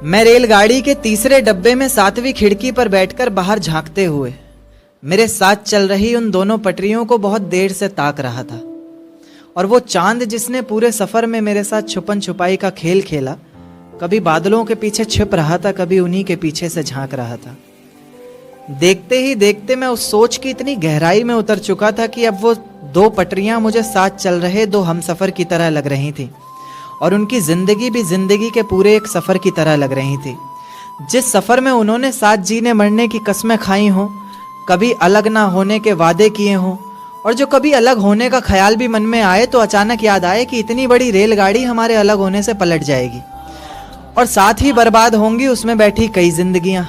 मैं रेलगाड़ी के तीसरे डब्बे में 7वीं खिड़की पर बैठकर बाहर झांकते हुए मेरे साथ चल रही उन दोनों पटरियों को बहुत देर से ताक रहा था। और वो चांद जिसने पूरे सफर में मेरे साथ छुपन छुपाई का खेल खेला, कभी बादलों के पीछे छिप रहा था, कभी उन्हीं के पीछे से झांक रहा था। देखते ही देखते मैं उस सोच की इतनी गहराई में उतर चुका था कि अब वो दो पटरियां मुझे साथ चल रहे दो हमसफर की तरह लग रही थी और उनकी जिंदगी भी जिंदगी के पूरे एक सफर की तरह लग रही थी। जिस सफर में उन्होंने साथ जीने मरने की कस्में खाई हों, कभी अलग ना होने के वादे किए हों, और जो कभी अलग होने का ख्याल भी मन में आए तो अचानक याद आए कि इतनी बड़ी रेलगाड़ी हमारे अलग होने से पलट जाएगी और साथ ही बर्बाद होंगी उसमें बैठी कई जिंदगियां।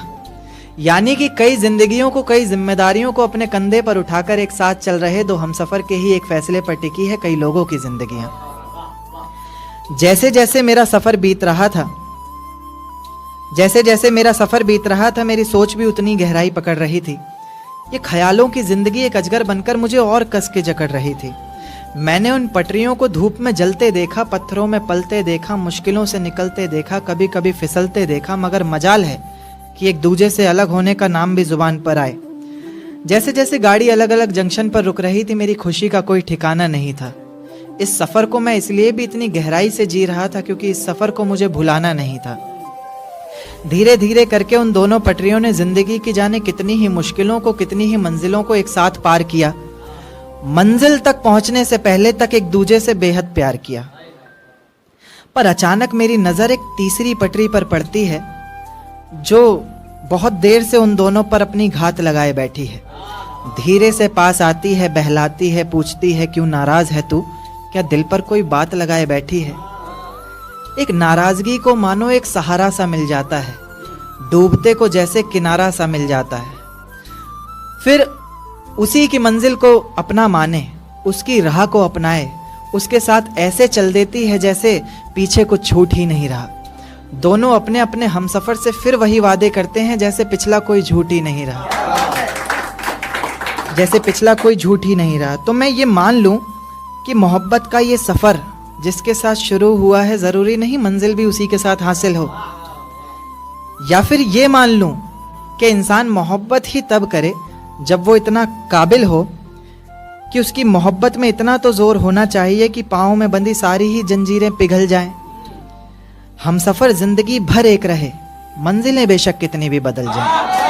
यानी कि कई जिंदगियों को, कई जिम्मेदारियों को अपने कंधे पर उठाकर एक साथ चल रहे दो हमसफर के ही एक फैसले पर टिकी है कई लोगों की जिंदगियां। जैसे जैसे मेरा सफर बीत रहा था, मेरी सोच भी उतनी गहराई पकड़ रही थी। ये ख्यालों की जिंदगी एक अजगर बनकर मुझे और कस के जकड़ रही थी। मैंने उन पटरियों को धूप में जलते देखा, पत्थरों में पलते देखा, मुश्किलों से निकलते देखा, कभी कभी फिसलते देखा, मगर मजाल है कि एक दूजे से अलग होने का नाम भी जुबान पर आए। जैसे जैसे गाड़ी अलग अलग जंक्शन पर रुक रही थी, मेरी खुशी का कोई ठिकाना नहीं था। इस सफर को मैं इसलिए भी इतनी गहराई से जी रहा था क्योंकि इस सफर को मुझे भुलाना नहीं था। धीरे धीरे करके उन दोनों पटरियों ने जिंदगी की जाने कितनी ही मुश्किलों को, कितनी ही मंजिलों को एक साथ पार किया। मंजिल तक पहुंचने से पहले तक एक दूजे से बेहद प्यार किया। पर अचानक मेरी नजर एक तीसरी पटरी पर पड़ती है जो बहुत देर से उन दोनों पर अपनी घात लगाए बैठी है। धीरे से पास आती है, बहलाती है, पूछती है क्यों नाराज है तू, क्या दिल पर कोई बात लगाए बैठी है। एक नाराजगी को मानो एक सहारा सा मिल जाता है, डूबते को जैसे किनारा सा मिल जाता है। फिर उसी की मंजिल को अपना माने, उसकी राह को अपनाए, उसके साथ ऐसे चल देती है जैसे पीछे कुछ छूट ही नहीं रहा। दोनों अपने अपने हमसफर से फिर वही वादे करते हैं जैसे पिछला कोई झूठ ही नहीं रहा, तो मैं ये मान लूं कि मोहब्बत का ये सफर जिसके साथ शुरू हुआ है, जरूरी नहीं मंजिल भी उसी के साथ हासिल हो। या फिर ये मान लूं कि इंसान मोहब्बत ही तब करे जब वो इतना काबिल हो कि उसकी मोहब्बत में इतना तो जोर होना चाहिए कि पाँव में बंधी सारी ही जंजीरें पिघल जाएं। हमसफर जिंदगी भर एक रहे, मंजिलें बेशक कितनी भी बदल जाएं।